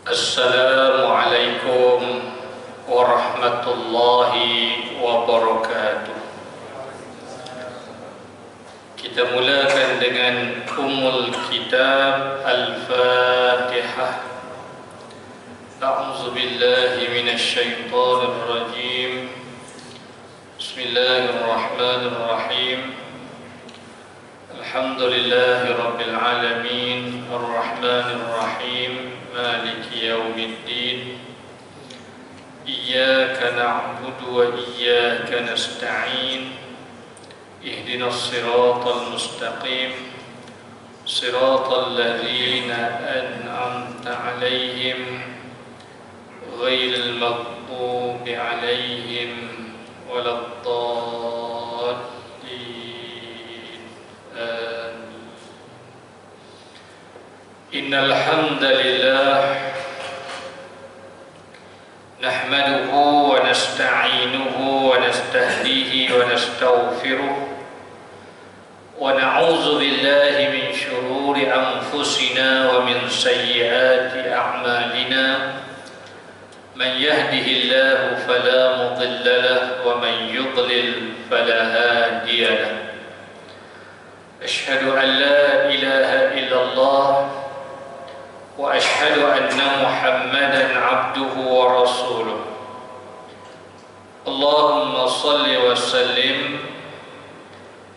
Assalamualaikum warahmatullahi wabarakatuh. Kita mulakan dengan Ummul Kitab Al-Fatihah. A'udzu billahi minasy syaithanir rajim. Bismillahirrahmanirrahim. Alhamdulillahi rabbil alamin, arrahmanir rahim, maliki yaumiddin. Iyyaka na'budu wa iyyaka nasta'in. Ihdinas siratal mustaqim, siratal ladzina an'amta 'alaihim ghairil maghdubi 'alaihim waladdallin. Innal hamdalillah nahmaduhu wa nasta'inuhu wa nastahdihi wa nastaghfiruh wa na'udzu billahi min shururi anfusina wa min sayyiati a'malina. Man yahdihillahu fala mudilla lahu wa man yudlil fala hadiya lahu. Ashhadu an la ilaha illallah wa ashhadu anna Muhammadan abduhu wa rasuluh. Allahumma salli wa sallim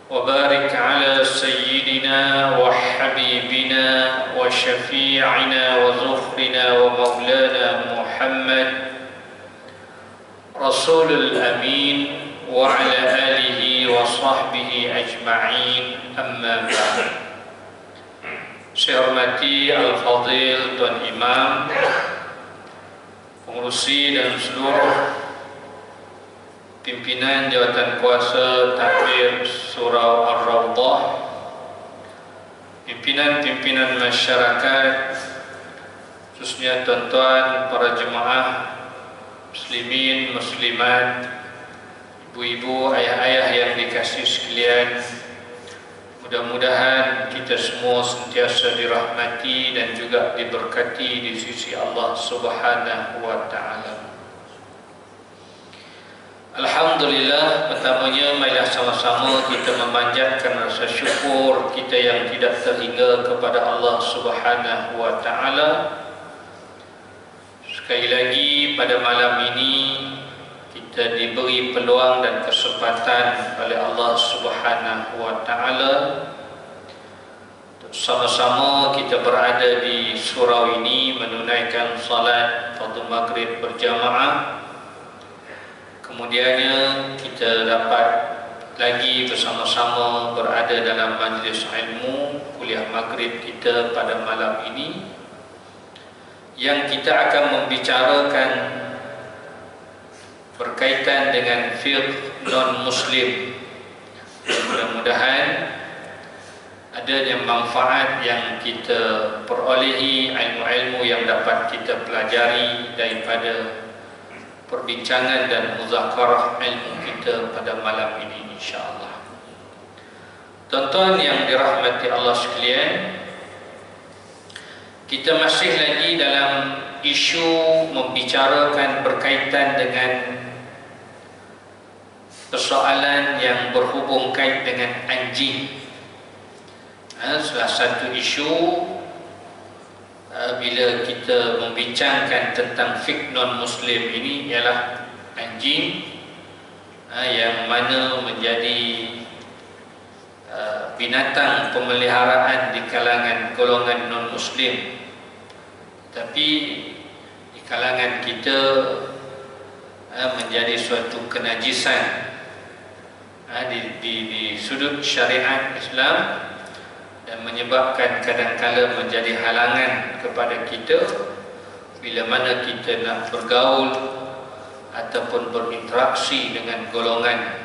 wa barik ala sayyidina wa habibina wa syafi'ina wa zufrina wa maulana Muhammad Rasulul Amin wa ala alihi wa sahbihi ajma'in, amma ba'd. Saya hormati Al-Fadhil Tuan Imam, pengurusi dan seluruh pimpinan Jawatan Kuasa Takbir Surau Ar-Rawdah, pimpinan-pimpinan masyarakat, khususnya tuan-tuan para jemaah muslimin, muslimat, ibu-ibu, ayah-ayah yang dikasihi sekalian. Mudah-mudahan kita semua sentiasa dirahmati dan juga diberkati di sisi Allah Subhanahu wa Ta'ala. Alhamdulillah, pertamanya marilah sama-sama kita memanjatkan rasa syukur kita yang tidak terhingga kepada Allah Subhanahu wa Ta'ala. Sekali lagi pada malam ini kita diberi peluang dan kesempatan oleh Allah Subhanahu wa Ta'ala untuk sama-sama kita berada di surau ini menunaikan salat fardu maghrib berjamaah. Kemudiannya kita dapat lagi bersama-sama berada dalam majlis ilmu kuliah maghrib kita pada malam ini, yang kita akan membicarakan berkaitan dengan fiqh non-muslim. Mudah-mudahan adanya manfaat yang kita perolehi, ilmu-ilmu yang dapat kita pelajari daripada perbincangan dan muzakarah ilmu kita pada malam ini, insya-Allah. Tuan-tuan yang dirahmati Allah sekalian, kita masih lagi dalam isu membicarakan berkaitan dengan persoalan yang berhubung kait dengan anjing. Salah satu isu bila kita membincangkan tentang fiqh non-muslim ini ialah anjing, yang mana menjadi binatang pemeliharaan di kalangan golongan non-muslim, tapi di kalangan kita menjadi suatu kenajisan di sudut syariat Islam, dan menyebabkan kadang-kala menjadi halangan kepada kita bila mana kita nak bergaul ataupun berinteraksi dengan golongan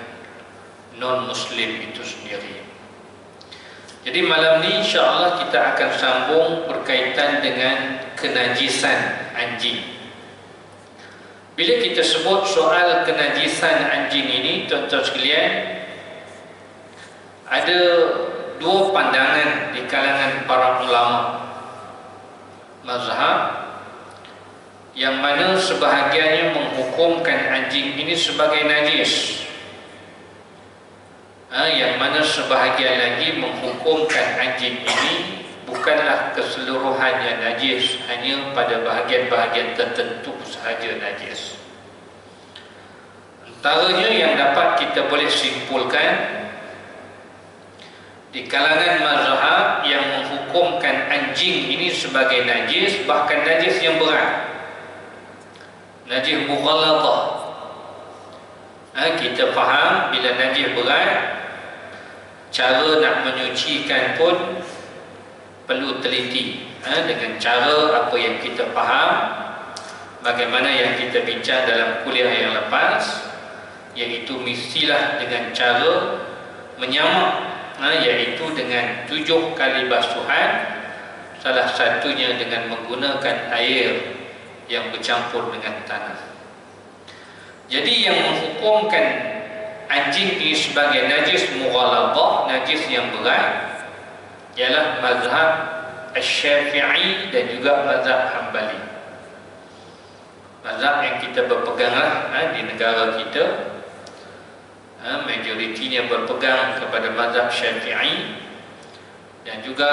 non-muslim itu sendiri. Jadi malam ni insya-Allah kita akan sambung berkaitan dengan kenajisan anjing. Bila kita sebut soal kenajisan anjing ini, tuan-tuan sekalian, ada dua pandangan di kalangan para ulama mazhab yang mana sebahagiannya menghukumkan anjing ini sebagai najis, yang mana sebahagian lagi menghukumkan anjing ini bukanlah keseluruhannya najis, hanya pada bahagian-bahagian tertentu sahaja najis. Antaranya yang dapat kita boleh simpulkan di kalangan mazhab yang menghukumkan anjing ini sebagai najis, bahkan najis yang berat, najis mughalladhah. Kita faham bila najis berat, cara nak menyucikan pun perlu teliti, dengan cara apa yang kita faham, bagaimana yang kita bincang dalam kuliah yang lepas, iaitu mestilah dengan cara menyamak, iaitu dengan 7 kali basuhan, salah satunya dengan menggunakan air yang bercampur dengan tanah. Jadi yang menghukumkan anjing ini sebagai najis mughalladhah, najis yang berat, ialah mazhab Asy-Syafi'i dan juga mazhab Hambali. Mazhab yang kita berpeganglah di negara kita, majoritinya berpegang kepada mazhab Syafi'i, dan juga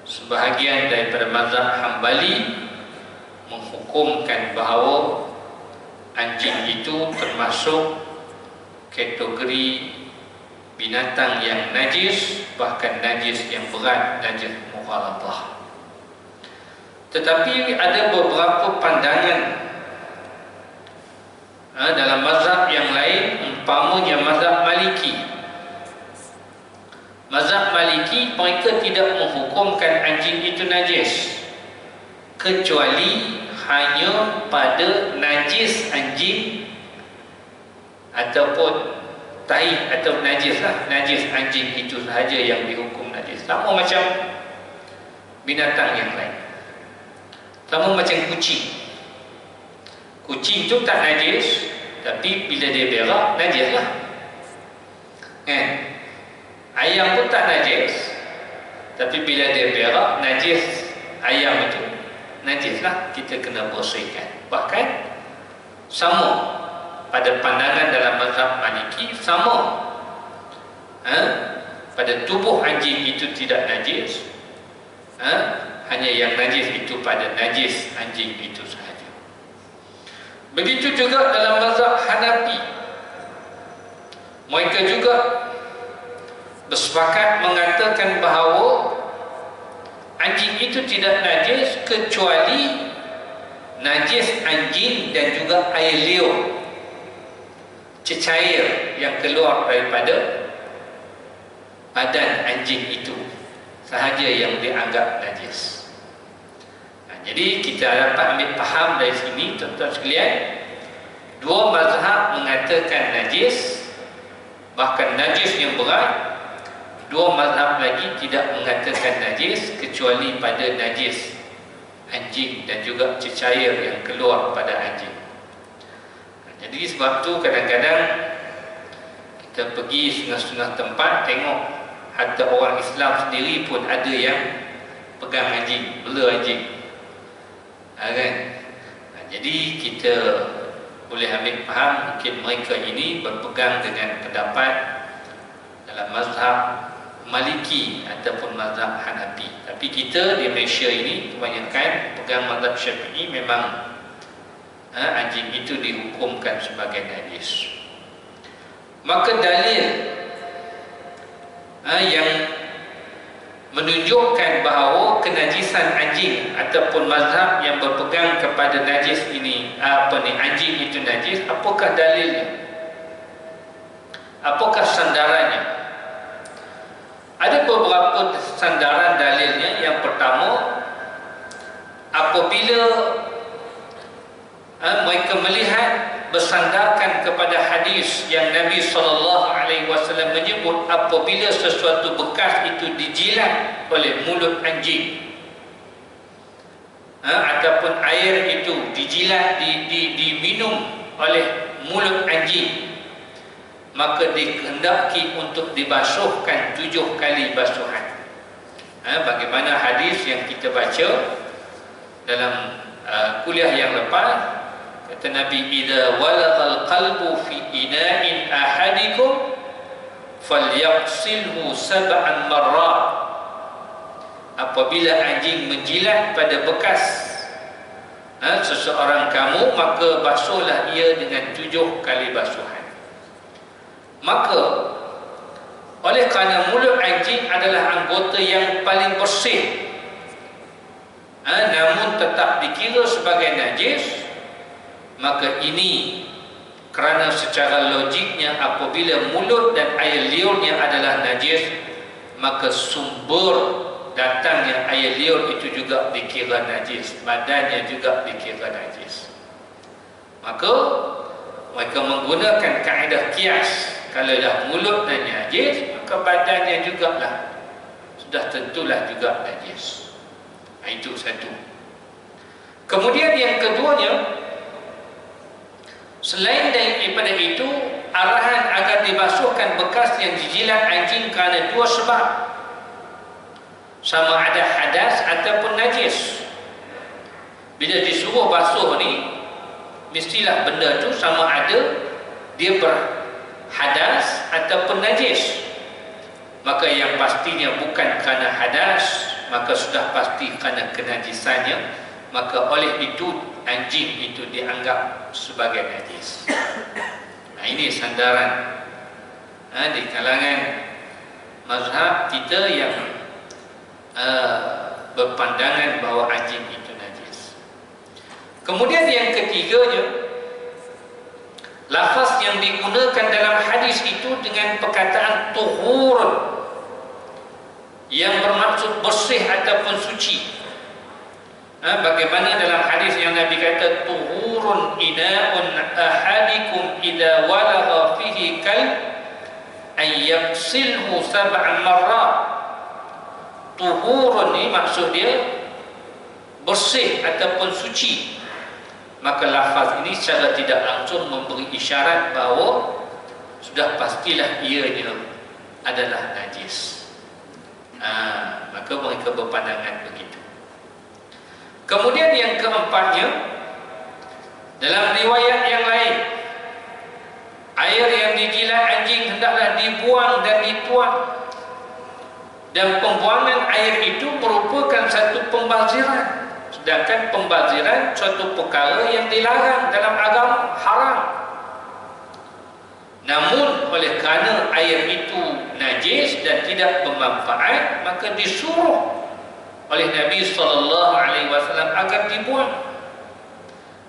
sebahagian daripada mazhab Hambali menghukumkan bahawa anjing itu termasuk kategori binatang yang najis, bahkan najis yang berat, najis mughalladhah. Tetapi ada beberapa pandangan dalam mazhab yang lain, umpamanya mazhab Maliki. Mazhab Maliki, mereka tidak menghukumkan anjing itu najis kecuali hanya pada najis anjing ataupun tahi, atau najis anjing itu sahaja yang dihukum najis. Sama macam binatang yang lain, sama macam kucing. Kucing tu tak najis, tapi bila dia berak, najis lah. Ayam pun tak najis, tapi bila dia berak, najis ayam itu, najis lah, kita kena bersihkan. Bahkan sama pada pandangan dalam mazhab Maliki, sama, pada tubuh anjing itu tidak najis, hanya yang najis itu pada najis anjing itu sahaja. Begitu juga dalam mazhab Hanafi, mereka juga bersepakat mengatakan bahawa anjing itu tidak najis kecuali najis anjing dan juga air liur, cecair yang keluar daripada badan anjing itu sahaja yang dianggap najis. Jadi kita dapat ambil faham dari sini, tuan-tuan sekalian, dua mazhab mengatakan najis, bahkan najis yang berat. Dua mazhab lagi tidak mengatakan najis kecuali pada najis anjing dan juga cecair yang keluar pada anjing. Jadi sebab tu kadang-kadang kita pergi setengah-setengah tempat, tengok hatta orang Islam sendiri pun ada yang pegang anjing, bela anjing, kan? Jadi kita boleh ambil faham, mungkin mereka ini berpegang dengan pendapat dalam mazhab Maliki ataupun mazhab Hanafi. Tapi kita di Malaysia ini kebanyakan pegang mazhab Syafi'i, memang anjing itu dihukumkan sebagai najis. Maka dalil yang menunjukkan bahawa kenajisan anjing ataupun mazhab yang berpegang kepada najis ini, anjing itu najis, apakah dalilnya? Apakah sandarannya? Ada beberapa sandaran dalilnya. Yang pertama, apabila mereka melihat bersandarkan kepada hadis yang Nabi SAW menyebut apabila sesuatu bekas itu dijilat oleh mulut anjing, ataupun air itu dijilat, diminum oleh mulut anjing, maka dikehendaki untuk dibasuhkan 7 kali basuhan. Bagaimana hadis yang kita baca dalam kuliah yang lepas, kata Nabi, idza walagal qalbu fi ina'in ahadikum falyaqsilhu sab'an marrat. Apabila anjing menjilat pada bekas seseorang kamu, maka basuhlah ia dengan 7 kali basuhan. Maka oleh kerana mulut anjing adalah anggota yang paling bersih, namun tetap dikira sebagai najis, maka ini kerana secara logiknya apabila mulut dan air liurnya adalah najis, maka sumber datangnya air liur itu juga dikira najis, badannya juga dikira najis. Maka mereka menggunakan kaedah kias, kalau dah mulut dan najis, maka badannya juga lah sudah tentulah juga najis. Itu satu. Kemudian yang keduanya, selain daripada itu, arahan agar dibasuhkan bekas yang dijilat anjing kerana 2 sebab. Sama ada hadas ataupun najis. Bila disuruh basuh ni, mestilah benda tu sama ada dia berhadas ataupun najis. Maka yang pastinya bukan kerana hadas, maka sudah pasti kerana kenajisannya, maka oleh itu anjing itu dianggap sebagai najis. Ini sandaran di kalangan mazhab kita yang berpandangan bahawa anjing itu najis. Kemudian yang ketiganya, lafaz yang digunakan dalam hadis itu dengan perkataan tuhurun, yang bermaksud bersih ataupun suci. Bagaimana dalam hadis yang Nabi kata, tuhurun ina'un ahadikum idza walagha fihi kalb ay yaqsilhu sab'an marrat. Tuhurun ni maksud dia bersih ataupun suci. Maka lafaz ini secara tidak langsung memberi isyarat bahawa sudah pastilah ianya adalah najis. Maka mereka berpandangan begitu. Kemudian yang keempatnya, dalam riwayat yang lain, air yang dijilat anjing hendaklah dibuang dan dituang. Dan pembuangan air itu merupakan satu pembaziran. Sedangkan pembaziran suatu perkara yang dilarang dalam agama, haram. Namun oleh kerana air itu najis dan tidak bermanfaat, maka disuruh oleh Nabi SAW agar dibuang.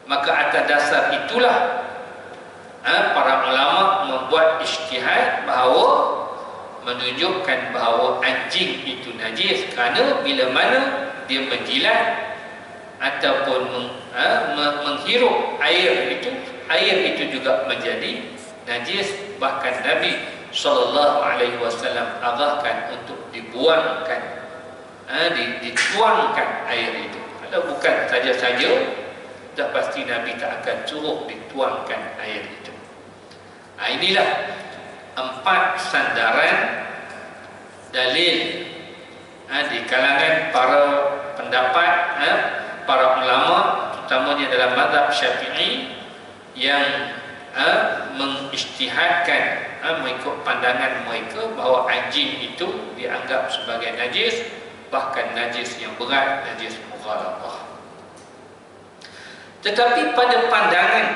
Maka atas dasar itulah para ulama membuat ijtihad bahawa menunjukkan bahawa anjing itu najis kerana bila mana dia menjilat ataupun menghirup air itu juga menjadi najis. Bahkan Nabi SAW arahkan untuk dibuangkan, dituangkan air itu. Kalau bukan saja-saja, dah pasti Nabi tak akan suruh dituangkan air itu. Inilah 4 sandaran dalil di kalangan para pendapat, para ulama, terutamanya dalam mazhab Syafi'i, yang mengijtihadkan mengikut pandangan mereka bahawa anjing itu dianggap sebagai najis, bahkan najis yang berat, najis mughaladzah. Tetapi pada pandangan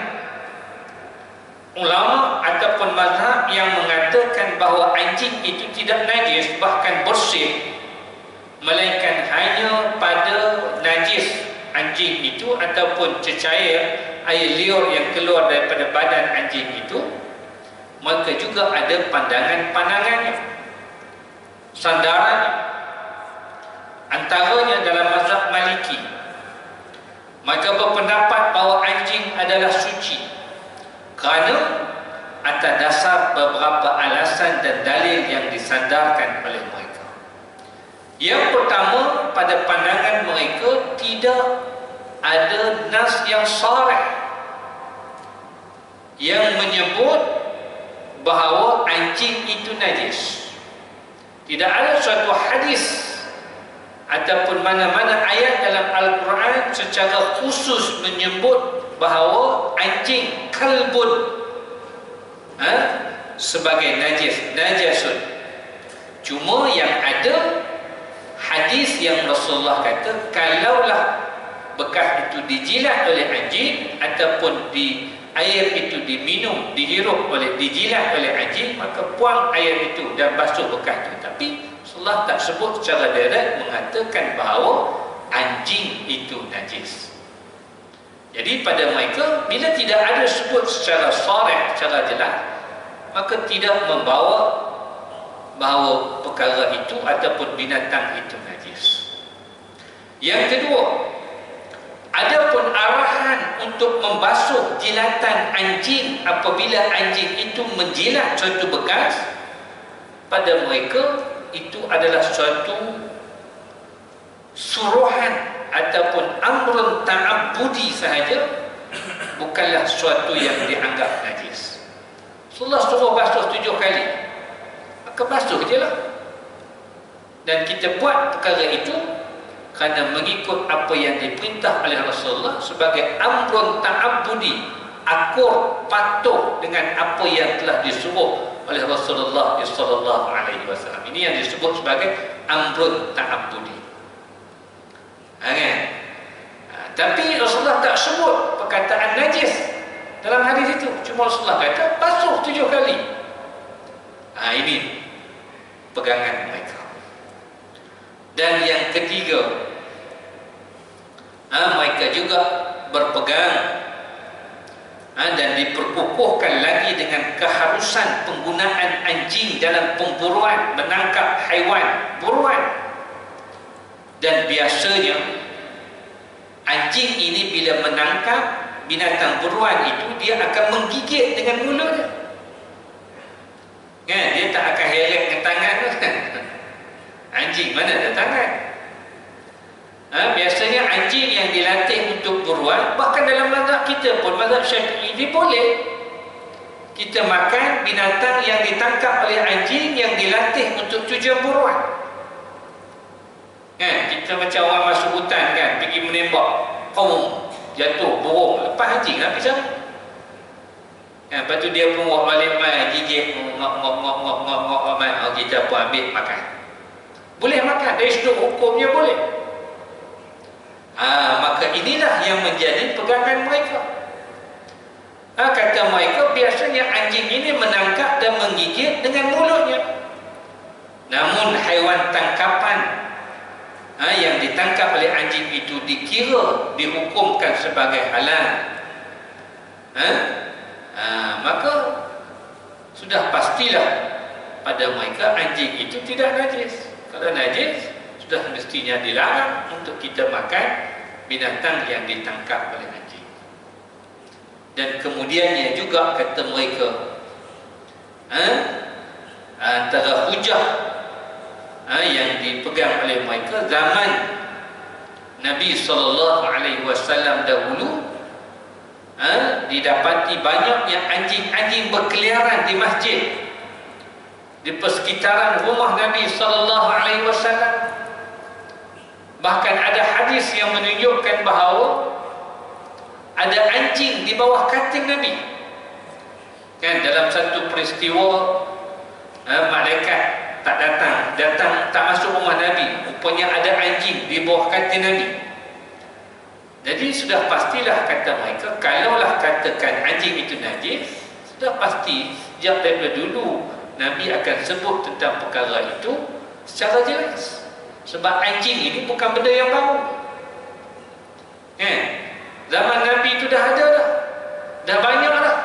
ulama ataupun mazhab yang mengatakan bahawa anjing itu tidak najis, bahkan bersih, melainkan hanya pada najis anjing itu ataupun cecair air liur yang keluar daripada badan anjing itu, maka juga ada pandangannya, sandarannya. Antaranya dalam mazhab Maliki, mereka berpendapat bahawa anjing adalah suci kerana atas dasar beberapa alasan dan dalil yang disandarkan oleh mereka. Yang pertama, pada pandangan mereka tidak ada nas yang sharih yang menyebut bahawa anjing itu najis. Tidak ada suatu hadis ataupun mana-mana ayat dalam Al-Quran Al-Quran secara khusus menyebut bahawa anjing kalbun sebagai najasun. Cuma yang ada hadis yang Rasulullah kata, kalaulah bekas itu dijilat oleh anjing ataupun air itu diminum, dijilat oleh anjing, maka buang air itu dan basuh bekas itu. Tapi Rasulullah tak sebut secara direct mengatakan bahawa anjing itu najis. Jadi pada mereka, bila tidak ada sebut secara sharih, secara jelas, maka tidak membawa bahawa perkara itu ataupun binatang itu najis. Yang kedua, adapun arahan untuk membasuh jilatan anjing apabila anjing itu menjilat suatu bekas, pada mereka itu adalah suatu suruhan ataupun amrun ta'abbudi sahaja, bukanlah suatu yang dianggap najis. Rasulullah suruh basuh 7 kali, maka basuh je lah. Dan kita buat perkara itu kerana mengikut apa yang diperintah oleh Rasulullah sebagai amrun ta'abbudi, akur patuh dengan apa yang telah disuruh oleh Rasulullah sallallahu alaihi wasallam. Ini yang disebut sebagai amrun ta'abbudi. Tapi Rasulullah tak sebut perkataan najis dalam hadis itu. Cuma Rasulullah kata basuh 7 kali. Ini pegangan mereka. Dan yang ketiga, mereka juga berpegang dan diperkukuhkan lagi dengan keharusan penggunaan anjing dalam pemburuan, menangkap haiwan buruan. Dan biasanya anjing ini bila menangkap binatang buruan itu, dia akan menggigit dengan mulutnya. Dia tak akan heret dengan tangan. Anjing mana ada tangan? Biasanya anjing yang dilatih untuk buruan, bahkan dalam mazhab kita pun, mazhab Syafi'i, dia boleh kita makan binatang yang ditangkap oleh anjing yang dilatih untuk tujuan buruan. Kita macam orang masuk hutan kan, pergi menembak, jatuh burung, lepas anjing habis sana. Lepas tu dia pun buat balik mai, gigit, ngok, kita pun ambil makan. Boleh makan, dari sudut hukumnya boleh. Maka inilah yang menjadi pegangan mereka. Kata mereka, biasanya anjing ini menangkap dan menggigit dengan mulutnya. Namun haiwan tangkapan yang ditangkap oleh anjing itu dikira dihukumkan sebagai halal, maka sudah pastilah pada mereka anjing itu tidak najis. Kalau najis, sudah mestinya dilarang untuk kita makan binatang yang ditangkap oleh anjing. Dan kemudiannya juga kata mereka, antara hujah yang dipegang oleh mereka zaman Nabi SAW dahulu, didapati banyak yang anjing-anjing berkeliaran di masjid, di persekitaran rumah Nabi SAW. Bahkan ada hadis yang menunjukkan bahawa ada anjing di bawah katil Nabi. Dalam satu peristiwa, malaikat tak datang tak masuk rumah Nabi, rupanya ada anjing di bawah katil Nabi. Jadi sudah pastilah kata mereka, kalaulah katakan anjing itu najis, sudah pasti sejak daripada dulu Nabi akan sebut tentang perkara itu secara jelas. Sebab anjing ini bukan benda yang baru. Zaman Nabi itu dah ada dah banyak dah.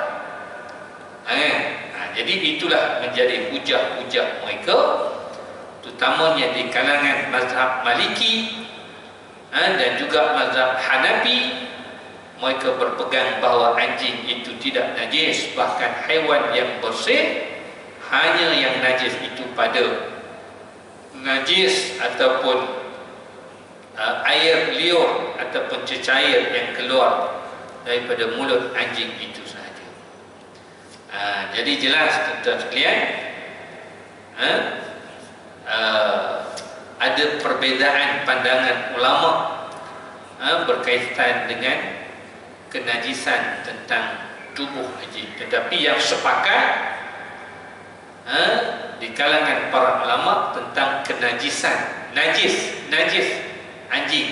Jadi itulah menjadi hujah-hujah mereka, terutamanya di kalangan mazhab Maliki dan juga mazhab Hanafi. Mereka berpegang bahawa anjing itu tidak najis, bahkan haiwan yang bersih, hanya yang najis itu pada najis ataupun air liur ataupun cecair yang keluar daripada mulut anjing itu sahaja. Jadi jelas tuan-tuan sekalian, ada perbezaan pandangan ulama berkaitan dengan kenajisan tentang tubuh anjing. Tetapi yang sepakat di kalangan para ulama tentang kenajisan, najis anjing,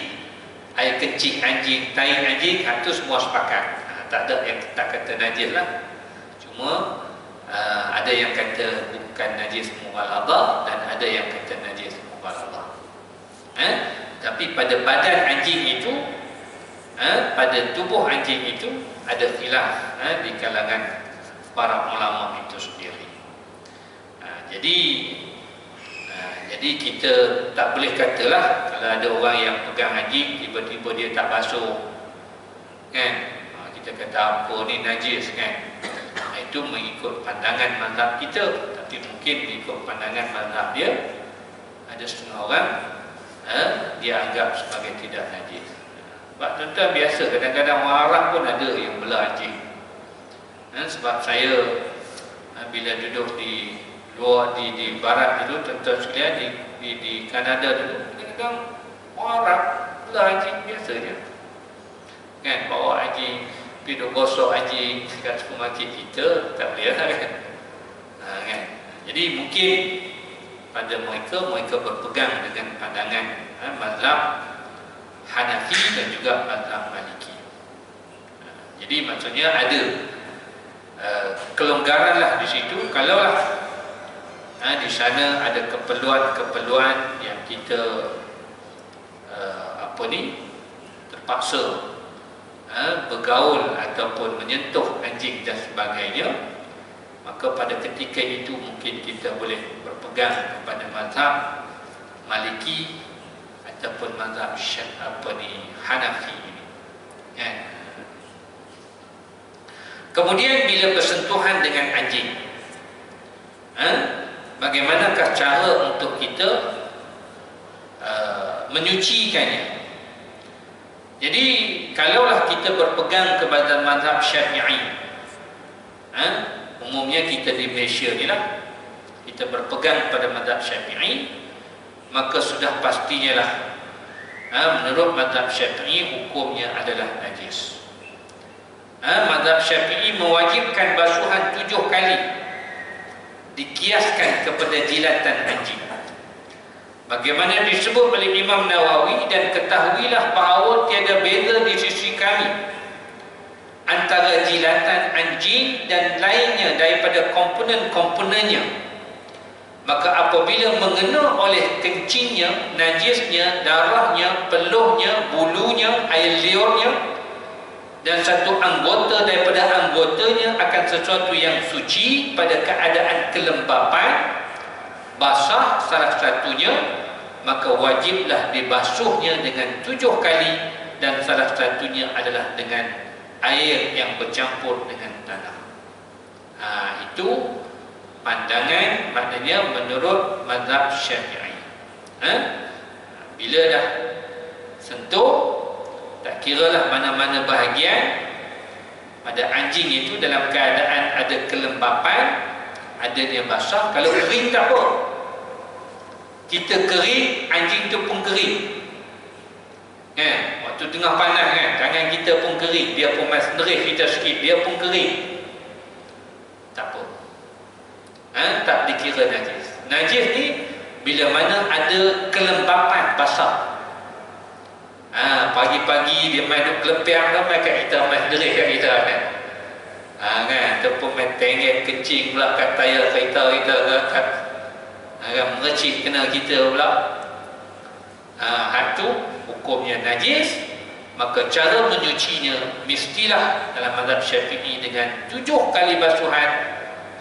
air kencing anjing, tai anjing, itu semua sepakat. Tak ada yang tak kata najis lah. Cuma ada yang kata bukan najis mughaladzah dan ada yang kata najis mughaladzah. Tapi pada badan anjing itu, pada tubuh anjing itu ada khilaf di kalangan para ulama itu sendiri. Jadi kita tak boleh katalah kalau ada orang yang pegang anjing tiba-tiba dia tak basuh, kan? Kita kata apa ni najis, kan? Itu mengikut pandangan mazhab kita, tapi mungkin mengikut pandangan mazhab dia ada setengah orang dia anggap sebagai tidak najis. Sebab tuan-tuan biasa kadang-kadang orang Arab pun ada yang bela anjing. Sebab saya bila duduk di luar di barat dulu, tuan-tuan sekalian, di Kanada dulu, kadang-kadang orang Arab bela anjing biasa je, kan? Bawa anjing, pergi gosok anjing dekat supermarket kita, tak boleh lah, kan? Jadi mungkin pada mereka berpegang dengan pandangan mazhab Hanafi dan juga mazhab Maliki. Jadi maksudnya ada kelonggaran lah di situ. Kalaulah di sana ada keperluan yang kita terpaksa bergaul ataupun menyentuh anjing dan sebagainya, maka pada ketika itu mungkin kita boleh berpegang kepada mazhab Maliki ataupun mazhab Hanafi ini, kan? Kemudian bila bersentuhan dengan anjing, bagaimanakah cara untuk kita menyucikannya? Jadi kalaulah kita berpegang kepada mazhab Syafi'i, umumnya kita di Malaysia ni lah, kita berpegang pada mazhab Syafi'i, maka sudah pastinya lah menurut mazhab Syafi'i hukumnya adalah najis. Mazhab Syafi'i mewajibkan basuhan 7 kali dikiaskan kepada jilatan anjing. Bagaimana disebut oleh Imam Nawawi, dan ketahuilah bahawa tiada beza di sisi kami antara jilatan anjing dan lainnya daripada komponen-komponennya. Maka apabila mengena oleh kencingnya, najisnya, darahnya, peluhnya, bulunya, air liurnya dan satu anggota daripada anggotanya akan sesuatu yang suci pada keadaan kelembapan, basah salah satunya, maka wajiblah dibasuhnya dengan 7 kali, dan salah satunya adalah dengan air yang bercampur dengan tanah. Itu pandangan, maknanya menurut mazhab Syafi'i. Bila dah sentuh, tak kiralah mana-mana bahagian pada anjing itu dalam keadaan ada kelembapan, adanya basah. Kalau kering tak apa, kita kering, anjing tu pun kering, kan? Waktu tengah panas, kan, tangan kita pun kering, dia pun mas nerih kita sikit, dia pun kering, tak apa, tak dikira najis. Najis ni bila mana ada kelembapan basah. Pagi-pagi dia main duk kelepiang dah, main kat kita, main nerih kat kita, kan? Kan, ataupun main tengek kencing pula kat tayar kereta kita, kat merecih kena kita pula. Itu hukumnya najis. Maka cara menyucinya mestilah dalam mazhab Syafi'i dengan 7 kali basuhan,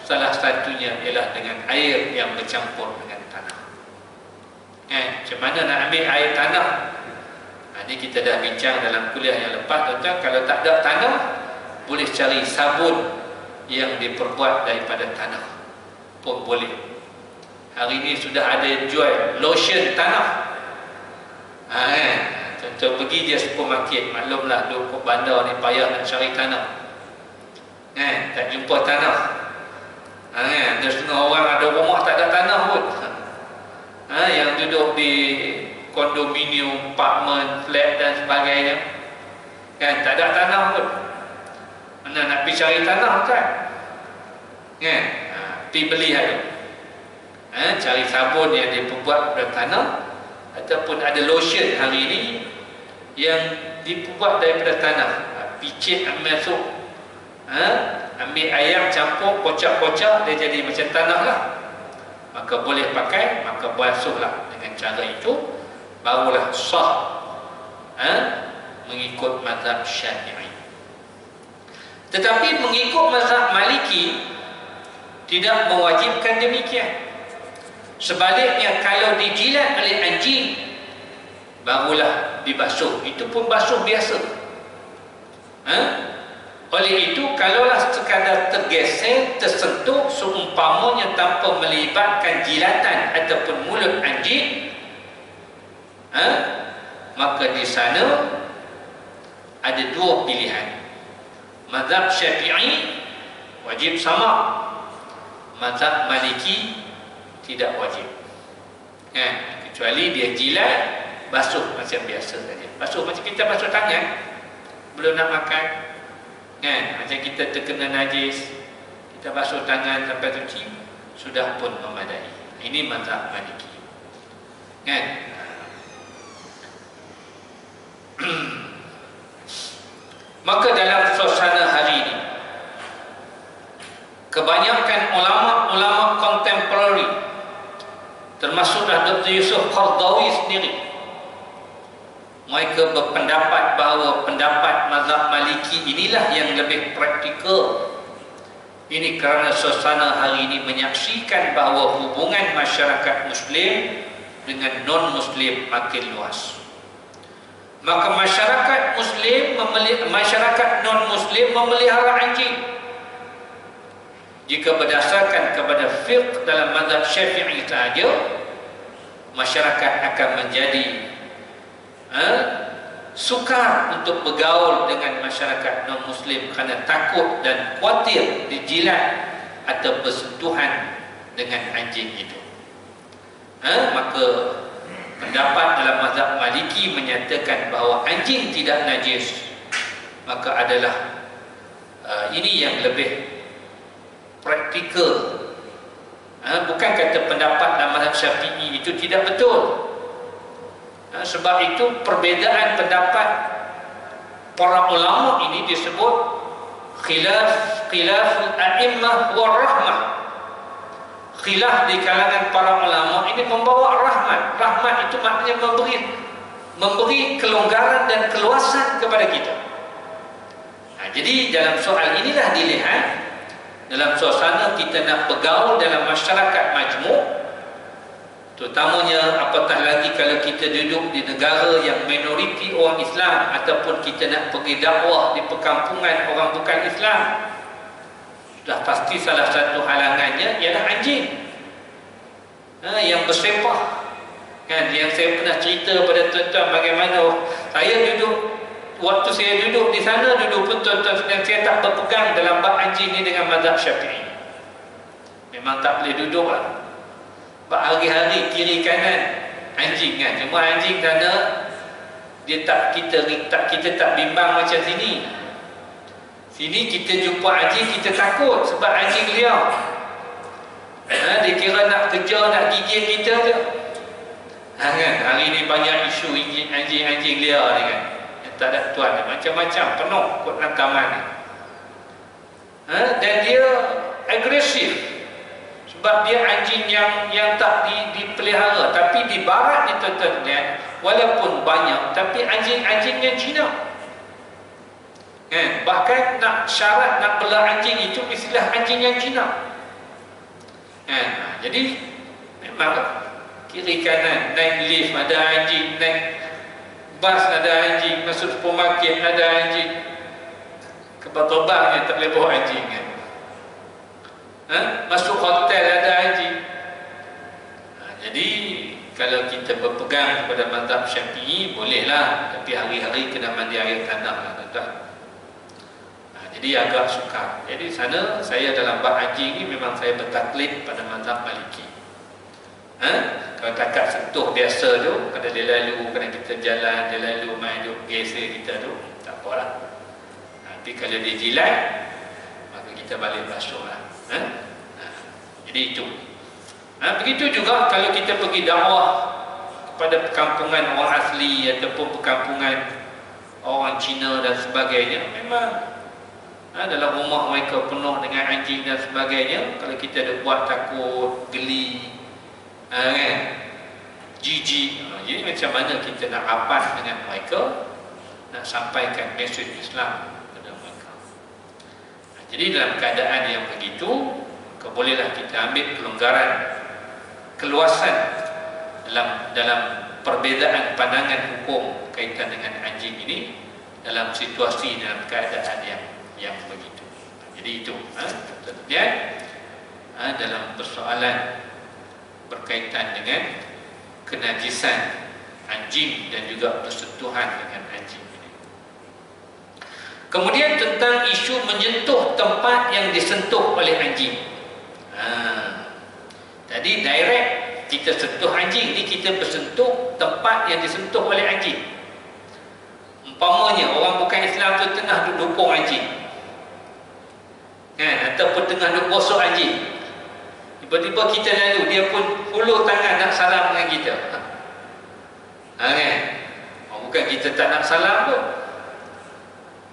salah satunya ialah dengan air yang bercampur dengan tanah. Macam mana nak ambil air tanah? Ini kita dah bincang dalam kuliah yang lepas, tuan-tuan. Kalau tak ada tanah, boleh cari sabun yang diperbuat daripada tanah pun boleh. Hari ini sudah ada jual lotion tanah. Contoh pergi je supermarket, maklumlah duduk bandar ni payah nak cari tanah, tak jumpa tanah. Ada setengah orang ada rumah tak ada tanah pun. Yang duduk di kondominium, apartmen, flat dan sebagainya. Kan tak ada tanah pun. Mana nak pergi cari tanah kan? Kan? Pergi beli ada. Cari sabun yang dibuat dari tanah, ataupun ada lotion hari ini yang dibuat daripada tanah. Picit ambil masuk, ambil ayam campur, kocak-kocak, dia jadi macam tanah lah. Maka boleh pakai, maka basuhlah dengan cara itu, barulah sah mengikut mazhab Syafi'i. Tetapi mengikut mazhab Maliki tidak mewajibkan demikian. Sebaliknya, kalau dijilat oleh anjing, barulah dibasuh. Itu pun basuh biasa. Oleh itu, kalaulah sekadar tergeser, tersentuh, seumpamanya tanpa melibatkan jilatan ataupun mulut anjing, maka di sana ada dua pilihan. Mazhab Syafi'i wajib sama, mazhab Maliki tidak wajib. Kecuali dia jilat, basuh macam biasa saja. Basuh macam kita basuh tangan belum nak makan. Macam kita terkena najis, kita basuh tangan sampai cuci, sudah pun memadai. Ini mazhab Maliki. Maka dalam suasana hari ini, kebanyakan ulama-ulama kontemporari, termasuk Dr. Yusuf Qaradawi sendiri, mereka berpendapat bahawa pendapat mazhab Maliki inilah yang lebih praktikal. Ini kerana suasana hari ini menyaksikan bahawa hubungan masyarakat Muslim dengan non-Muslim makin luas. Maka masyarakat non-Muslim memelihara anjing. Jika berdasarkan kepada fiqh dalam mazhab Syafi'i sahaja, masyarakat akan menjadi sukar untuk bergaul dengan masyarakat non-Muslim kerana takut dan khawatir dijilat atau bersentuhan dengan anjing itu. Maka pendapat dalam mazhab Maliki menyatakan bahawa anjing tidak najis, maka adalah ini yang lebih praktikal. Bukan kata pendapat dalam mazhab Syafi'i itu tidak betul. Sebab itu perbezaan pendapat para ulama ini disebut khilaful a'immah wa rahmah. Khilaf di kalangan para ulama ini membawa rahmat. Rahmat itu maknanya memberi kelonggaran dan keluasan kepada kita. Jadi dalam soal inilah dilihat, dalam suasana kita nak bergaul dalam masyarakat majmuk, terutamanya apatah lagi kalau kita duduk di negara yang minoriti orang Islam, ataupun kita nak pergi dakwah di perkampungan orang bukan Islam, sudah pasti salah satu halangannya ialah anjing yang bersepah. Yang saya pernah cerita pada tuan-tuan bagaimana waktu saya duduk di sana, duduk pun tuan-tuan sedang, saya tak berpegang dalam bab anjing ni dengan mazhab Syafi'i. Memang tak boleh duduk lah. Hari-hari kiri kanan anjing kan. Cuma anjing sana kita tak bimbang macam sini. Sini kita jumpa anjing, kita takut sebab anjing liar. Dia kira nak kejar, nak gigit kita je. Kan? Hari ni banyak isu anjing liar ni kan. Yang tak ada tuan, macam-macam, penuh kot dalam taman ni. Dan dia agresif. Sebab dia anjing yang tak dipelihara. Tapi di barat ni tuan-tuan lihat, walaupun banyak, tapi anjing-anjing yang Cina. Bahkan nak syarat nak bela anjing itu istilah anjing yang Cina. Jadi memang kiri kanan, naik lift ada anjing, naik bas ada anjing, masuk supermarket ada anjing, ke terbang yang tak boleh bawa anjing kan. Masuk hotel ada anjing. Jadi kalau kita berpegang kepada mazhab Syafi'i bolehlah, tapi hari-hari kena mandi air tanah lah tuan-tuan. Jadi agak sukar. Jadi sana saya dalam bab anjing ni memang saya bertaklid pada mazhab Maliki. Kalau takat sentuh biasa tu, kalau dia lalu, kalau kita jalan, dia lalu main duk geser kita tu, tak apalah. Tapi kalau dia jilat, maka kita balik basuh lah. Jadi itu. Begitu juga kalau kita pergi dakwah kepada perkampungan orang asli ataupun perkampungan orang Cina dan sebagainya, memang dalam rumah mereka penuh dengan anjing dan sebagainya. Kalau kita ada buat takut, geli, kan, jijik, jadi macam mana kita nak rapat dengan mereka, nak sampaikan mesej Islam kepada mereka. Jadi dalam keadaan yang begitu, bolehlah kita ambil kelonggaran, keluasan dalam perbezaan pandangan hukum kaitan dengan anjing ini dalam situasi, dalam keadaan yang begitu. Jadi itu kemudian dalam persoalan berkaitan dengan kenajisan anjing dan juga persentuhan dengan anjing ini. Kemudian tentang isu menyentuh tempat yang disentuh oleh anjing. Tadi direct kita sentuh anjing, ni kita bersentuh tempat yang disentuh oleh anjing. Umpamanya orang bukan Islam tu tengah dukung anjing, kan, ataupun tengah duk gosok anjing, tiba-tiba kita lalu, dia pun hulur tangan nak salam dengan kita, kan? Bukan kita tak nak salam tu,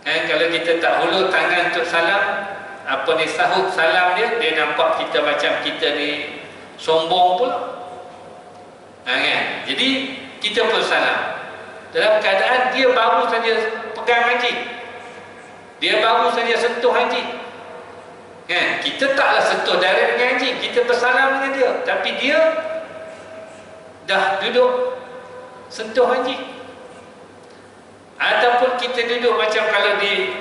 kan? Kalau kita tak hulur tangan untuk salam, sahut salam dia nampak kita macam kita ni sombong pula, kan? Jadi kita pun salam dalam keadaan dia baru saja pegang anjing, dia baru saja sentuh anjing, kan? Kita taklah sentuh direct dengan anjing, kita bersalam dengan dia, tapi dia dah duduk sentuh anjing. Ataupun kita duduk macam kalau di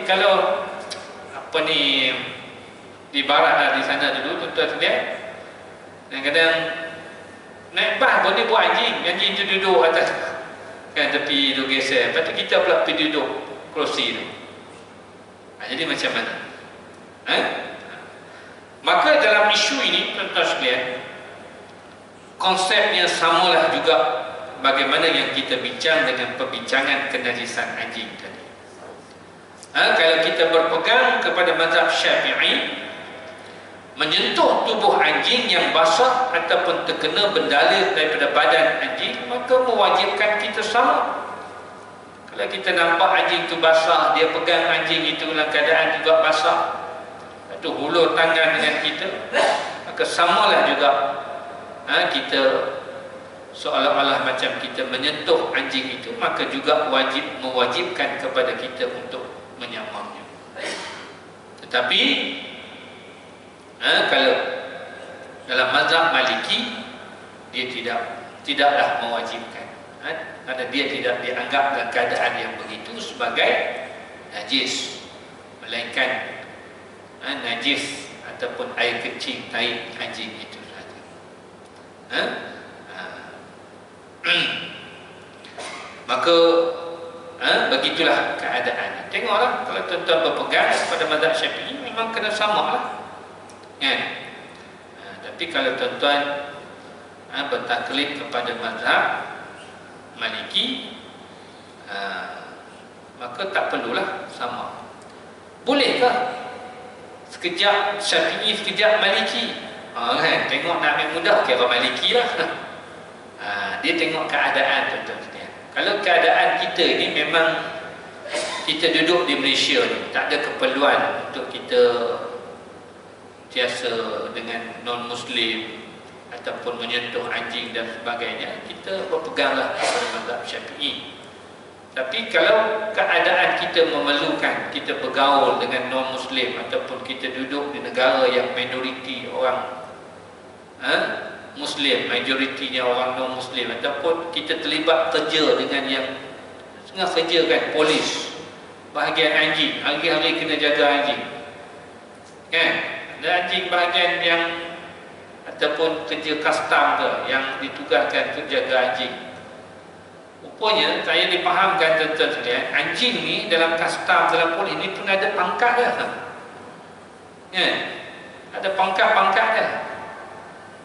barat lah, di sana dulu tuan-tuan sekalian, kadang-kadang naik bas pun dia buat anjing tu duduk atas, kan, tepi duduk geser, lepas tu kita pula pergi duduk kerusi tu. Jadi macam mana? Maka dalam isu ini tuan-tuan sekalian, konsepnya samalah juga bagaimana yang kita bincang dengan perbincangan kenajisan anjing tadi. Kalau kita berpegang kepada mazhab Syafi'i, menyentuh tubuh anjing yang basah ataupun terkena bendala daripada badan anjing, maka mewajibkan kita sama. Kalau kita nampak anjing itu basah, dia pegang anjing itu dalam keadaan juga basah, lepas tu hulur tangan dengan kita, maka samalah juga kita seolah-olah macam kita menyentuh anjing itu, maka juga mewajibkan kepada kita untuk menyamanya. Tetapi kalau dalam mazhab Maliki, dia tidaklah mewajibkan, kerana dia tidak dianggap dalam keadaan yang begitu sebagai najis, melainkan najis ataupun air kecil tahi anjing itu saja. Maka begitulah keadaan. Tengoklah, kalau tuan-tuan berpegang pada mazhab Syafi'i, memang kena samalah, kan? Tapi kalau tuan-tuan bertaklid kepada mazhab Maliki, maka tak perlulah sama. Bolehkah sekejap Syafi'i, sekejap Maliki? Kan? Tengok nak ambil mudah, kira Maliki lah. Dia tengok keadaan tuan-tuan sekalian. Kalau keadaan kita ni memang kita duduk di Malaysia ni, tak ada keperluan untuk kita biasa dengan non-Muslim ataupun menyentuh anjing dan sebagainya, kita berpeganglah kepada mazhab Syafi'i. Tapi kalau keadaan kita memerlukan kita bergaul dengan non-Muslim ataupun kita duduk di negara yang majoriti orang Muslim, majoritinya orang non-Muslim, ataupun kita terlibat kerja dengan yang tengah kerja, kan, polis, bahagian anjing, hari-hari kena jaga anjing, kan? Ada anjing bahagian yang ataupun kerja custom ke, yang ditugaskan untuk jaga anjing. Rupanya saya dipahamkan tuan-tuan sekalian, anjing ni dalam custom, dalam polis ni pun ada pangkat dia, kan? Ada pangkat-pangkat dia.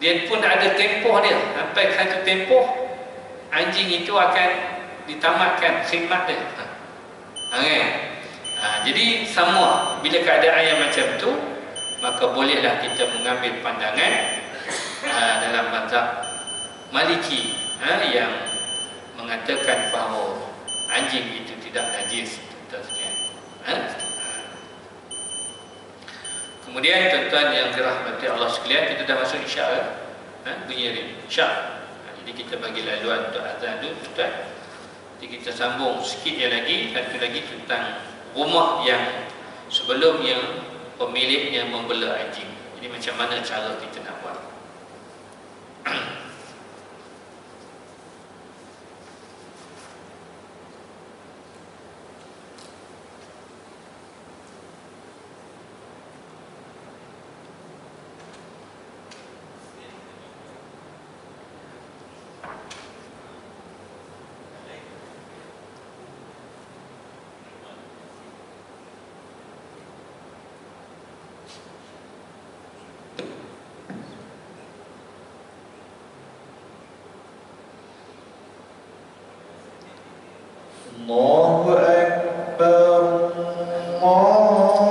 dia pun ada tempoh dia. Sampai satu tempoh anjing itu akan ditamatkan khidmat dia. Kan? Jadi sama bila keadaan yang macam tu, maka bolehlah kita mengambil pandangan dalam mazhab Maliki yang mengatakan bahawa anjing itu tidak najis. Kemudian tuan-tuan yang dirahmati Allah sekalian, kita dah masuk isyak bunyi ni isyak. Jadi kita bagi laluan untuk azan dulu tuan. Jadi kita sambung sikit je lagi, satu lagi tentang rumah yang sebelumnya pemiliknya membela anjing. Jadi macam mana cara kita nak buat? Allahu Akbar, Allahu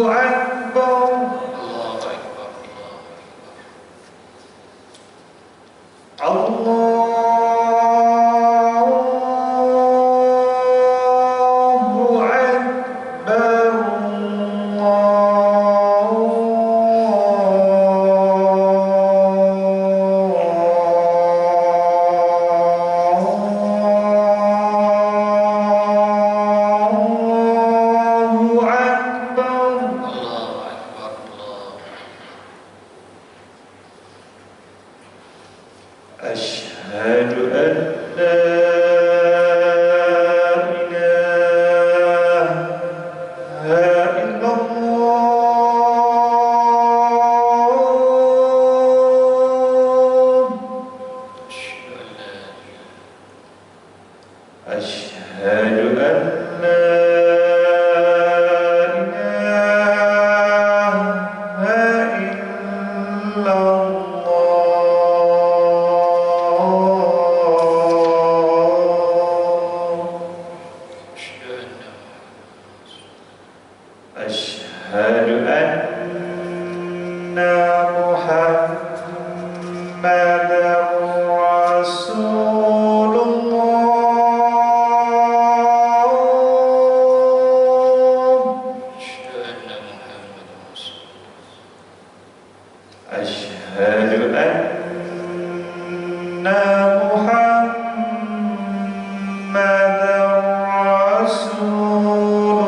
Akbar, Allahu Akbar, Allahu Akbar, أشهد أن لا إله إلا الله أشهد أن لا إله إلا أشهد أن محمدا رسول الله أشهد أن محمدا رسول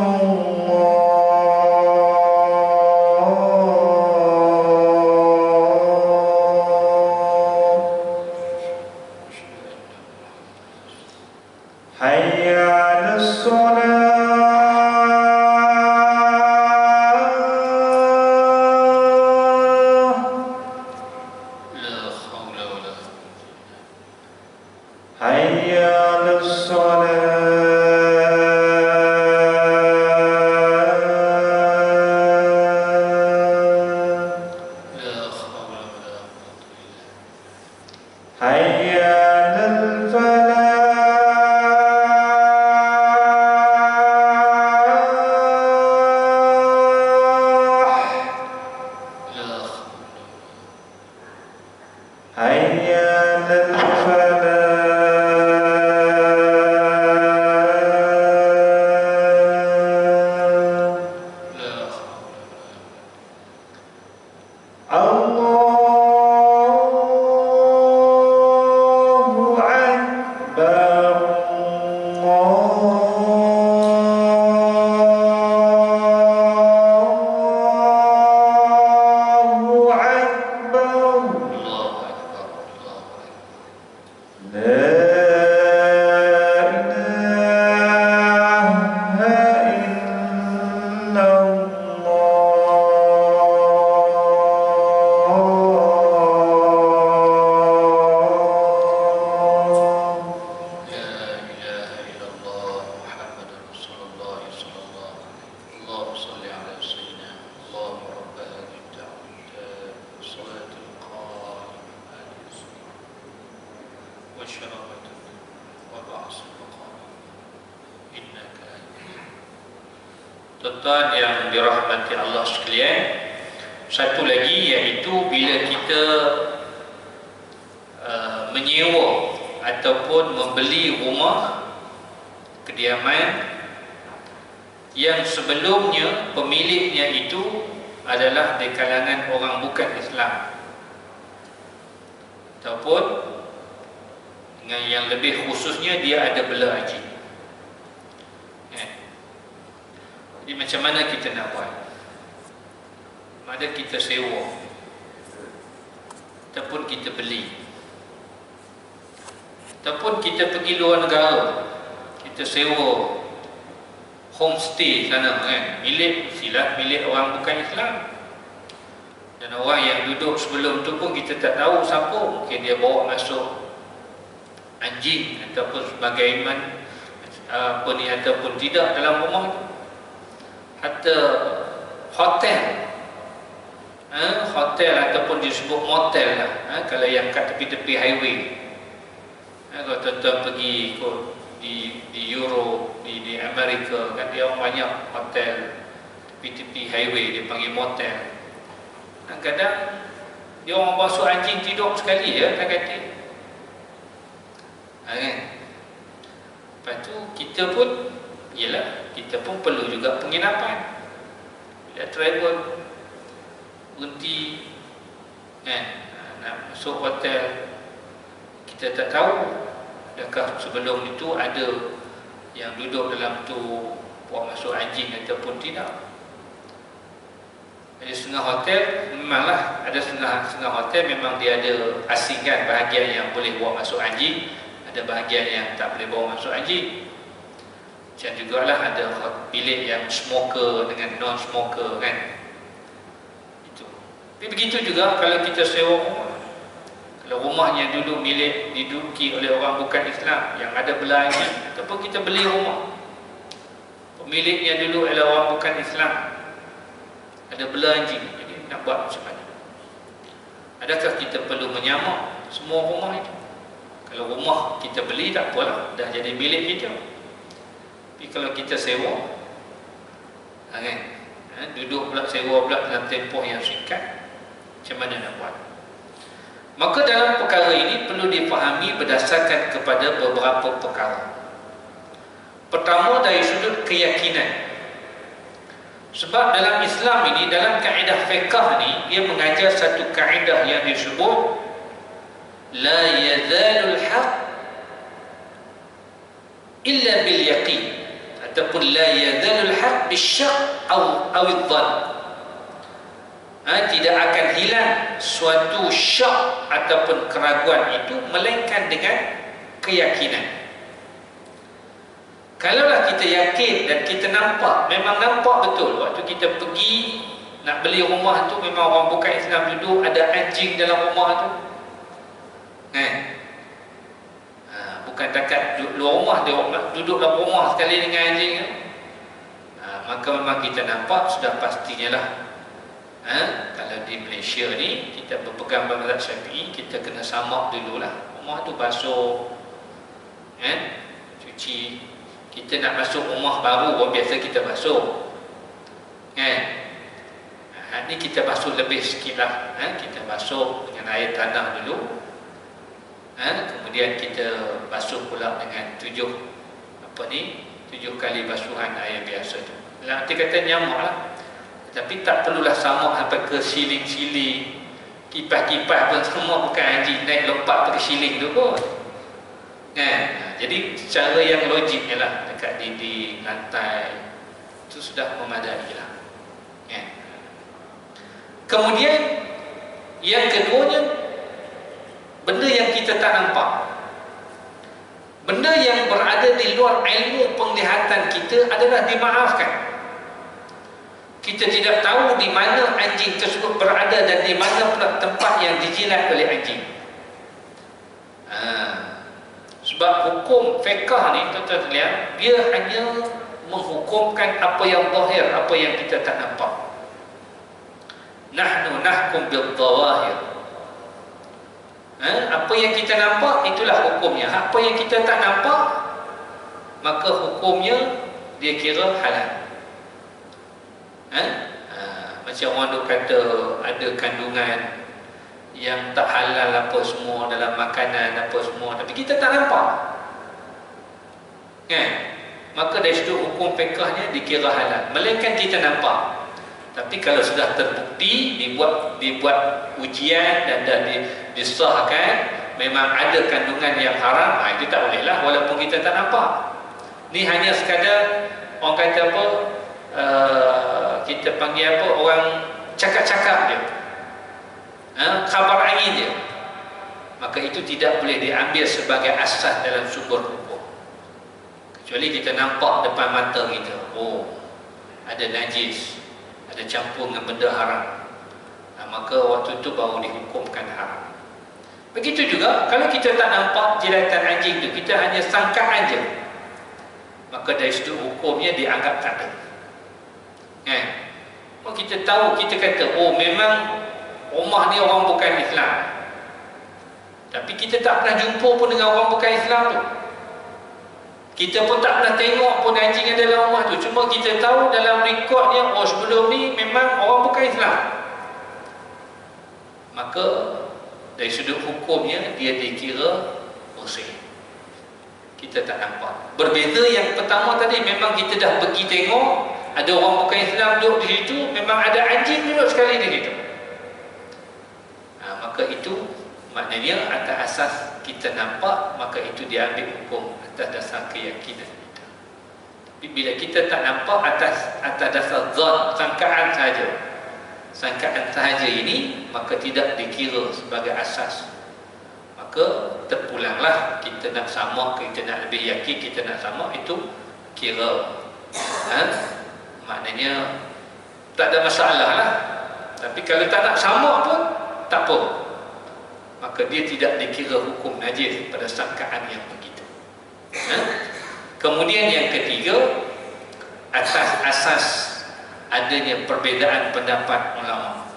حي على الصلاة لا حول ولا حي على الصلاة لا حول ولا حي على الفلاح لا حي على الفلاح Tuan-tuan yang dirahmati Allah sekalian, satu lagi iaitu bila kita menyewa ataupun membeli rumah kediaman yang sebelumnya pemiliknya itu adalah di kalangan orang bukan Islam, ataupun dengan yang lebih khususnya dia ada bela haji. Jadi macam mana kita nak buat? Ada kita sewa ataupun kita beli, ataupun kita pergi luar negara, kita sewa homestay sana kan, milik orang bukan Islam. Dan orang yang duduk sebelum tu pun kita tak tahu siapa, mungkin dia bawa masuk anjing ataupun sebagainya ataupun tidak dalam rumah tu. Hatta hotel ataupun disebut motel lah, kalau yang kat tepi-tepi highway. Kalau tuan-tuan pergi ikut di Europe, di Amerika kan, dia orang banyak hotel tepi-tepi highway, dia panggil motel. Kadang-kadang dia orang basuh anjing tidur sekali ya tak kata. Kan? Lepas tu kita pun kita pun perlu juga penginapan. Bila travel berhenti kan, nak masuk hotel, kita tak tahu adakah sebelum itu ada yang duduk dalam tu buat masuk anjing ataupun tidak. Ada setengah hotel memanglah, ada setengah hotel memang dia ada asingkan bahagian yang boleh bawa masuk anjing, ada bahagian yang tak boleh bawa masuk anjing. Macam jugalah ada bilik yang smoker dengan non-smoker kan. Itu. Tapi begitu juga kalau kita sewa rumah. Kalau rumahnya dulu milik diduduki oleh orang bukan Islam yang ada bela anjing, ataupun kita beli rumah, pemiliknya dulu adalah orang bukan Islam, ada bela anjing, jadi nak buat macam mana? Adakah kita perlu menyamak semua rumah itu? Kalau rumah kita beli tak apalah, dah jadi milik kita. Tapi kalau kita sewa, kan? Duduk pula sewa pula dalam tempoh yang singkat, macam mana nak buat? Maka dalam perkara ini perlu difahami berdasarkan kepada beberapa perkara. Pertama, dari sudut keyakinan. Sebab dalam Islam ini, dalam kaedah fiqh ni, dia mengajar satu kaedah yang disebut la yazalul haq illa bil yaqin, ataupun la yazalul haq bisyaq atau adh-dhann. Tidak akan hilang suatu syak ataupun keraguan itu melainkan dengan keyakinan. Kalaulah kita yakin dan kita nampak, memang nampak betul waktu kita pergi nak beli rumah tu memang orang bukan Islam duduk, ada anjing dalam rumah tu kan? Bukan takat luar rumah, dia duduk dalam rumah sekali dengan anjing tu. Maka memang kita nampak sudah pastinya lah. Kalau di Malaysia ni kita berpegang mazhab Syafi'i, kita kena samak dululah rumah tu basuh, cuci. Kita nak masuk rumah baru pun biasa kita basuh, ni kita basuh lebih sikit lah, kita basuh dengan air tanah dulu, kemudian kita basuh pula dengan 7 kali basuhan air biasa tu. Nanti kata nyamak lah. Tapi tak perlulah sama sampai ke siling-siling, kipas-kipas pun semua bukan anjing naik lompat pergi siling tu pun. Jadi cara yang logiknya lah dekat dinding, lantai itu sudah memadai lah. Kemudian yang keduanya, benda yang kita tak nampak, benda yang berada di luar ilmu penglihatan kita adalah dimaafkan. Kita tidak tahu di mana anjing tersebut berada dan di mana pula tempat yang dijilat oleh anjing. Sebab hukum fiqh ni, tuan-tuan lihat, dia hanya menghukumkan apa yang zahir, apa yang kita tak nampak. Nahnu nahkum bil zawahir. Apa yang kita nampak itulah hukumnya. Apa yang kita tak nampak, maka hukumnya dia kira halal. Macam orang duk kata ada kandungan yang tak halal apa semua dalam makanan apa semua, tapi kita tak nampak, kan? Maka dari situ hukum fiqhnya dikira halal, melainkan kita nampak. Tapi kalau sudah terbukti, dibuat ujian dan disahkan memang ada kandungan yang haram, itu tak bolehlah walaupun kita tak nampak. Ni hanya sekadar orang kata apa, kita panggil apa, orang cakap-cakap je, khabar angin je, maka itu tidak boleh diambil sebagai asas dalam sumber hukum. Kecuali kita nampak depan mata kita, oh ada najis, ada campur dengan benda haram, maka waktu itu baru dihukumkan haram. Begitu juga kalau kita tak nampak jilatan anjing itu, kita hanya sangkaan je, maka dari situ hukumnya dianggap tak ada. Kalau kita tahu, kita kata, oh memang rumah ni orang bukan Islam, tapi kita tak pernah jumpa pun dengan orang bukan Islam tu, kita pun tak pernah tengok pun anjing yang dalam rumah tu, cuma kita tahu dalam rekodnya, oh sebelum ni memang orang bukan Islam, maka dari sudut hukumnya dia dikira bersih. Kita tak nampak. Berbeza yang pertama tadi, memang kita dah pergi tengok ada orang bukan Islam duduk di situ, memang ada anjing duduk sekali di situ, maka itu maknanya atas asas kita nampak, maka itu diambil hukum atas dasar keyakinan kita. Tapi bila kita tak nampak, atas dasar zon, sangkaan sahaja ini, maka tidak dikira sebagai asas. Maka terpulanglah kita nak samak, kita nak lebih yakin, kita nak samak, itu kira maknanya tak ada masalah lah. Tapi kalau tak nak samak pun tak apa, maka dia tidak dikira hukum najis pada sangkaan yang begitu. Kemudian yang ketiga, atas asas adanya perbezaan pendapat ulama.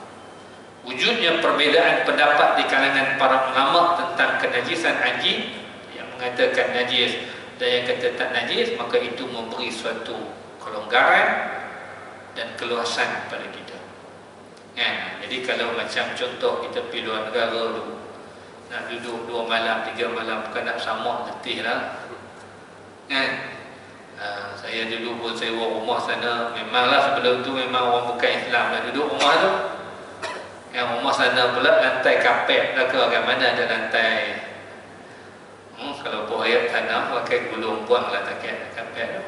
Wujudnya perbezaan pendapat di kalangan para ulama tentang kenajisan anjing, yang mengatakan najis dan yang kata tak najis, maka itu memberi suatu kelonggaran dan keluasan pada kita. Jadi kalau macam contoh kita pergi luar negara tu, nak duduk 2 malam 3 malam, bukan nak samak, letih lah, saya dulu pun sewa rumah sana, memanglah sebelum tu memang orang bukan Islam dah duduk rumah tu. Yang rumah sana pula lantai kapet lah ke, bagaimana ada lantai, kalau buaya tanah pakai gulung buang lah takkan kapet tu.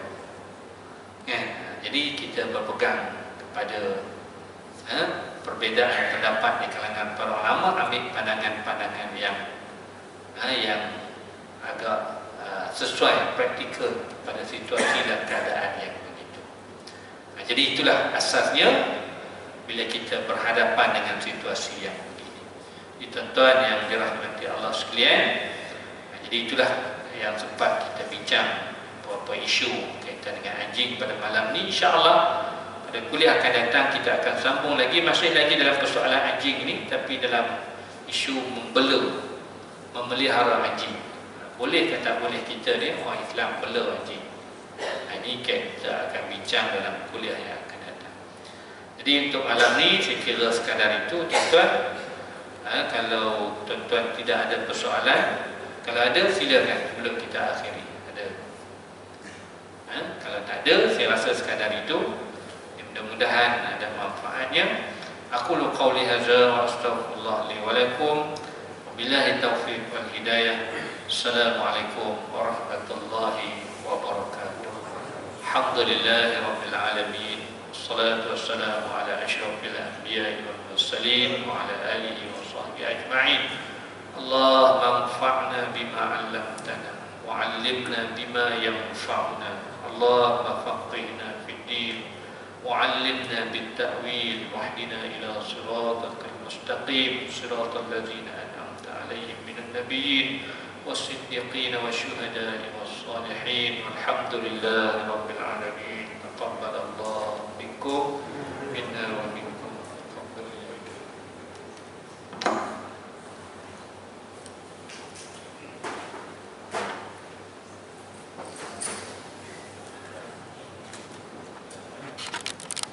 Jadi kita berpegang kepada perbezaan pendapat di kalangan para ulama, ambil pandangan-pandangan yang agak sesuai praktikal pada situasi dan keadaan yang begitu. Jadi itulah asasnya bila kita berhadapan dengan situasi yang begini. Jadi tuan-tuan yang dirahmati Allah sekalian, jadi itulah yang sempat kita bincang beberapa isu kaitan dengan anjing pada malam ni. InsyaAllah pada kuliah akan datang kita akan sambung lagi, masih lagi dalam persoalan anjing ini, tapi dalam isu memelihara anjing. Boleh ke tak boleh kita ni orang Islam bela anjing? Ini kita akan bincang dalam kuliah yang akan datang. Jadi untuk malam ni saya kira sekadar itu, tuan-tuan. Kalau tuan-tuan tidak ada persoalan, kalau ada silakan sebelum kita akhiri. Ada? Kalau tak ada, saya rasa sekadar itu. Mudah-mudahan ada manfaatnya. Aqulu qawli hadza wa astaghfirullah li wa lakum. Wabillahi taufiq wal hidayah. Assalamualaikum warahmatullahi wabarakatuh. Alhamdulillahi rabbil alamin. Wassalatu wassalamu ala asyrafil anbiya'i wal mursalin wa ala alihi wa sahbihi ajma'in. Allahumma anfa'na bima 'allamtana wa 'allimna bima yanfa'una. Allahumma faqihna fid din وعلمنا بالتأويل واهدنا إلى صراطك المستقيم صراط الذين أنعمت عليهم من النبيين والصديقين والشهداء والصالحين والحمد لله رب العالمين. تقبل الله منكم.